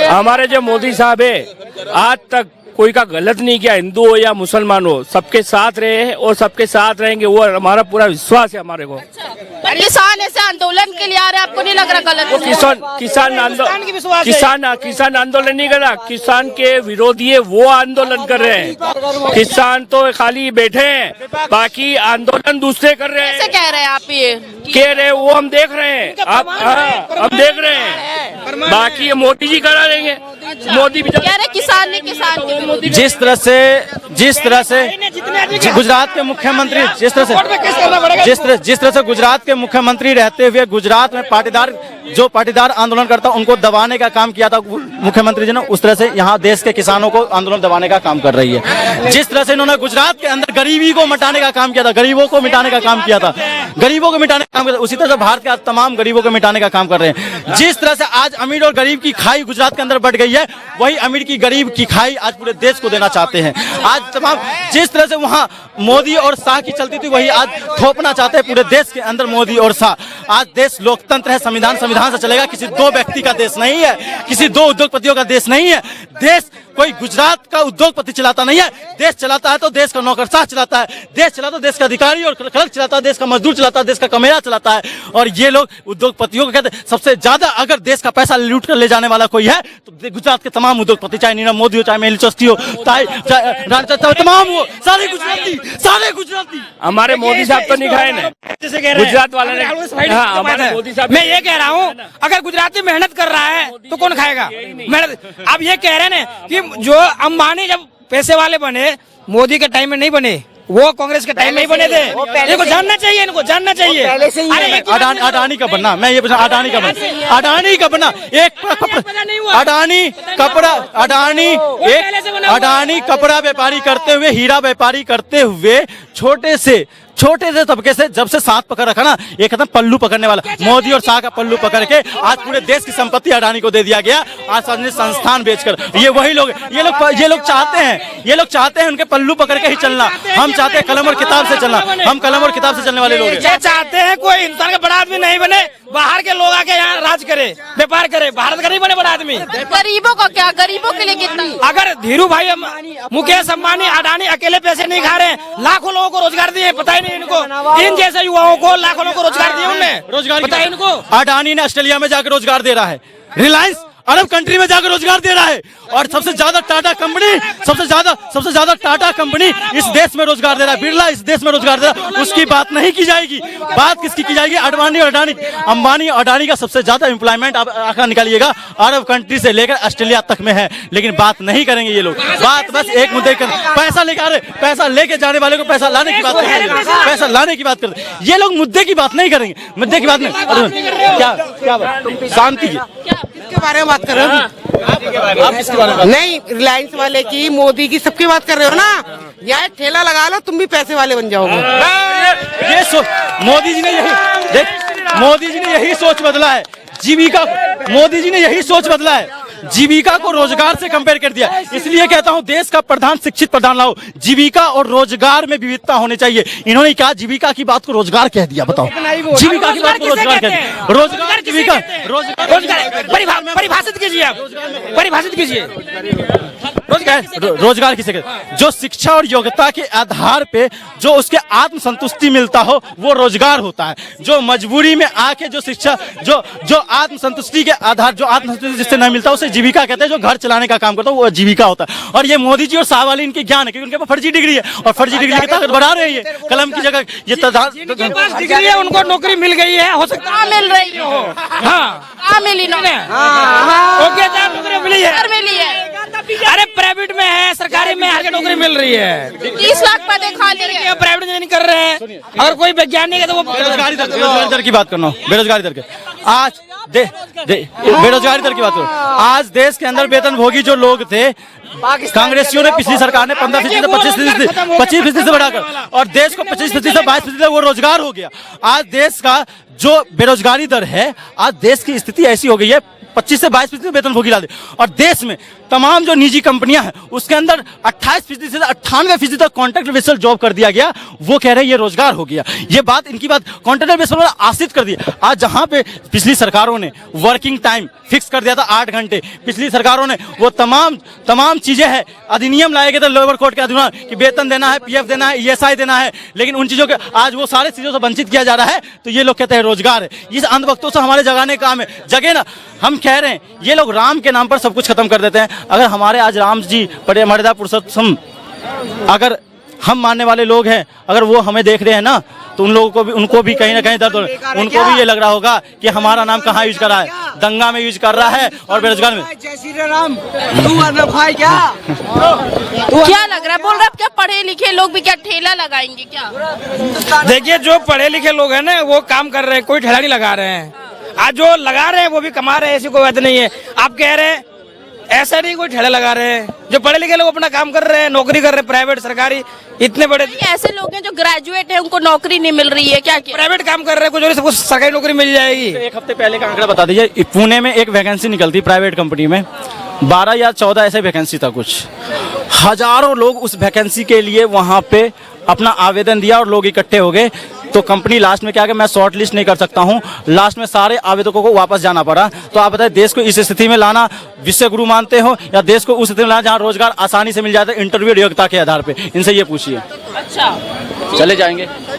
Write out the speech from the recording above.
हमारे जो मोदी साहब है आज तक कोई का गलत नहीं किया, हिंदू हो या मुसलमान हो, सबके साथ रहे हैं और सबके साथ रहेंगे, वो हमारा पूरा विश्वास है हमारे को। किसान ऐसे आंदोलन के लिए आ रहे हैं, आपको नहीं लग रहा गलत? किसान आंदोलन नहीं कर रहा, किसान के विरोधी है वो आंदोलन कर रहे हैं। किसान तो खाली बैठे हैं, बाकी आंदोलन दूसरे कर रहे हैं। कैसे कह रहे हैं आप ये? कह रहे वो हम देख रहे हैं, आप हम देख रहे हैं, बाकी ये मोदी जी करा देंगे। मोदी भी कह रहे किसान ने किसान के विरोधी। जिस तरह से गुजरात के मुख्यमंत्री जिस तरह से गुजरात के मुख्यमंत्री रहते हुए गुजरात में पाटीदार आंदोलन करता उनको दबाने का काम किया था मुख्यमंत्री जी ने, उस तरह से यहाँ देश के किसानों को आंदोलन दबाने का काम कर रही है। जिस तरह से इन्होंने गुजरात के अंदर गरीबी को मिटाने का काम किया था, गरीबों को मिटाने का काम किया था, गरीबों को मिटाने का काम किया था, उसी तरह से भारत के तमाम गरीबों को मिटाने का काम कर रहे हैं। जिस तरह से आज अमीर और गरीब की खाई गुजरात के अंदर बढ़ गई है, वही अमीर की गरीब की खाई आज पूरे देश को देना चाहते हैं। आज तमाम जिस तरह से वहाँ मोदी और शाह की चलती थी, वही आज थोपना चाहते हैं पूरे देश के अंदर मोदी और शाह। आज देश लोकतंत्र है, संविधान से चलेगा, किसी दो व्यक्ति का देश नहीं है, किसी दो उद्योगपतियों का देश नहीं है। देश कोई गुजरात का उद्योगपति चलाता नहीं है, देश चलाता है तो देश का नौकरशाह चलाता है, देश चलाता है देश का अधिकारी और क्लर्क चलाता है, देश का मजदूर चलाता है, देश का कमेरा चलाता है। और ये लोग उद्योगपतियों को कहते हैं सबसे ज्यादा अगर देश का पैसा लूट कर ले जाने वाला कोई है तो गुजरात के तमाम उद्योगपति, चाहे नीरव मोदी हो, चाहे मेहुल चोकसी हो, तमाम वो सारे गुजराती। हमारे मोदी साहब तो नहीं खाए ना, गुजरात वाले ने। हमारे मोदी साहब, मैं ये कह रहा हूँ अगर गुजराती मेहनत कर रहा है तो कौन खाएगा मेहनत? आप ये कह रहे हैं कि जो अंबानी जब पैसे वाले बने मोदी के टाइम में नहीं बने, वो कांग्रेस के टाइम में ही बने थे। इनको जानना चाहिए, इनको जानना चाहिए। अडानी का बनना, मैं ये पूछा अडानी का बनना एक अडानी कपड़ा व्यापारी करते हुए, हीरा व्यापारी करते हुए छोटे से तबके से जब से साथ पकड़ रखा ना, एक एकदम पल्लू पकड़ने वाला मोदी और शाह का पल्लू पकड़ के आज पूरे देश की संपत्ति अडानी को दे दिया गया। आज सार्वजनिक संस्थान बेचकर ये वही लोग ये लोग चाहते हैं उनके पल्लू पकड़ के ही चलना। हम चाहते हैं कलम और किताब से चलना, हम कलम और किताब से चलने वाले लोग हैं। चाहते हैं कोई हिंदुस्तान का बड़ा आदमी नहीं बने, बाहर के लोग आके यहाँ राज करे, व्यापार करे, भारत का नहीं बने बड़ा आदमी। गरीबों का क्या, गरीबों के लिए कितना? अगर धीरू भाई, मुकेश अंबानी, अडानी अकेले पैसे नहीं खा रहे, लाखों लोगों को रोजगार दिए, पता ही नहीं इनको। इन जैसे युवाओं को लाखों लोगों को रोजगार दिए उनने, रोजगार पता है इनको। अडानी ने ऑस्ट्रेलिया में जाकर रोजगार दे रहा है, रिलायंस अरब कंट्री में जाकर रोजगार दे रहा है, और सबसे ज्यादा टाटा कंपनी इस देश में रोजगार दे रहा है, बिरला इस देश में रोजगार दे रहा है। उसकी बात नहीं की जाएगी, बात किसकी की जाएगी? अंबानी और अडानी का सबसे ज्यादा एम्प्लॉयमेंट आप आंकड़ा निकालिएगा अरब कंट्री से लेकर ऑस्ट्रेलिया तक में है, लेकिन बात नहीं करेंगे ये लोग। बात बस एक मुद्दे कर, पैसा लेके आ रहे, पैसा लेके जाने वाले को पैसा लाने की बात करेंगे, पैसा लाने की बात करते ये लोग। मुद्दे की बात नहीं करेंगे, मुद्दे की बात नहीं। क्या बात? शांति के बारे में बात कर रहे हो? आप किसके बारे में? नहीं, रिलायंस वाले की, मोदी की, सबकी बात कर रहे हो ना? यार ठेला लगा लो, तुम भी पैसे वाले बन जाओगे। ये सोच मोदी जी ने यही सोच बदला है। मोदी जी ने यही सोच बदला है, जीविका को रोजगार से कंपेयर कर दिया। इसलिए कहता हूं देश का प्रधान शिक्षित प्रधान लाओ, जीविका और रोजगार में विविधता होनी चाहिए। इन्होंने कहा जीविका की बात को रोजगार कह दिया। बताओ, जीविका की बात को रोजगार कह दिया। रोजगार जीविका परिभाषित कीजिए, आप परिभाषित कीजिए रोजगार किसे कहते हैं? जो शिक्षा और योग्यता के आधार पे जो उसके आत्म संतुष्टि मिलता हो वो रोजगार होता है। जो मजबूरी में आके जो शिक्षा जो आत्म संतुष्टि के आधार, जो आत्म संतुष्टि जिससे नहीं मिलता उसे जीविका कहते हैं। जो घर चलाने का काम करता है वो जीविका होता है। और ये मोदी जी और शाह वाले इनके ज्ञान है, क्योंकि उनके पास फर्जी डिग्री है और फर्जी डिग्री की ताकत बढ़ा रहे हैं। कलम की जगह ये डिग्री है, उनको नौकरी मिल गई है, हो सकता है मिल रही हो। हाँ मिली नौकरी मिली है। अरे प्राइवेट में है, सरकारी में आगे नौकरी मिल रही है। 30 लाख पदे खाली है, प्राइवेट इंजीनियरिंग कर रहे हैं। अगर कोई वैज्ञानिक है तो वो बेरोजगारी दर की बात करना, बेरोजगारी दर के आज बेरोजगारी दर की बात करो। आज देश के अंदर वेतनभोगी जो लोग थे, कांग्रेसियों ने, पिछली सरकार ने 15% से 25% से बढ़ाकर और देश को 25% से 22% वो रोजगार हो गया। आज देश का जो बेरोजगारी दर है, आज देश की स्थिति ऐसी हो गई है 25 से 22% वेतनभोगी ला दे, और देश में तमाम जो निजी कंपनियां हैं उसके अंदर 28% से 98% तक कॉन्ट्रैक्ट बेसिस जॉब कर दिया गया। वो कह रहे हैं ये रोजगार हो गया। ये बात, इनकी बात कॉन्ट्रैक्ट बेसिस पर आश्रित कर दिया। आज जहां पे पिछली सरकारों ने वर्किंग टाइम फिक्स कर दिया था 8 घंटे, पिछली सरकारों ने वो तमाम चीजें हैं, अधिनियम लाए गए थे लेबर कोड के अधिनियम कि वेतन देना है, पीएफ देना है, ईएसआई देना है, लेकिन उन चीजों के आज वो सारे चीजों से वंचित किया जा रहा है। तो ये लोग कहते हैं रोजगार है। इस अंधभक्तों से हमारे जगाने का काम है, जगह ना। हम कह रहे हैं ये लोग राम के नाम पर सब कुछ खत्म कर देते हैं। अगर हमारे आज राम जी मर्यादा पुरुषोत्तम, अगर हम मानने वाले लोग हैं, अगर वो हमें देख रहे हैं ना, तो उनको भी कहीं ना कहीं दर्द, उनको भी ये लग रहा होगा कि हमारा नाम कहाँ यूज कर रहा है, दंगा में यूज कर रहा है और बेरोजगार में। क्या लग रहा है, बोल रहे आप क्या पढ़े लिखे लोग भी क्या ठेला लगाएंगे क्या? देखिए, जो पढ़े लिखे लोग हैं ना वो काम कर रहे हैं, कोई ठेला नहीं लगा रहे हैं। आज जो लगा रहे हैं वो भी कमा रहे हैं, ऐसी कोई बात नहीं है। आप कह रहे हैं ऐसा नहीं कोई ठेला लगा रहे हैं, जो पढ़े लिखे लोग अपना काम कर रहे हैं, नौकरी कर रहे हैं, प्राइवेट सरकारी, इतने बड़े ऐसे लोग हैं जो ग्रेजुएट हैं उनको नौकरी नहीं मिल रही है, क्या किया? प्राइवेट काम कर रहे हैं, कुछ और सबको सरकारी नौकरी मिल जाएगी। एक हफ्ते पहले का आंकड़ा बता दीजिए, पुणे में एक वैकेंसी निकलती प्राइवेट कंपनी में, 12 या 14 ऐसे वैकेंसी था कुछ, हजारों लोग उस वैकेंसी के लिए वहां पे अपना आवेदन दिया और लोग इकट्ठे हो गए। तो कंपनी लास्ट में क्या कि मैं शॉर्ट लिस्ट नहीं कर सकता हूं, लास्ट में सारे आवेदकों को वापस जाना पड़ा। तो आप बताएं, देश को इस स्थिति में लाना विश्व गुरु मानते हो, या देश को उस स्थिति में लाना जहां रोजगार आसानी से मिल जाता है इंटरव्यू योग्यता के आधार पे? इनसे ये पूछिए। अच्छा, चले जाएंगे।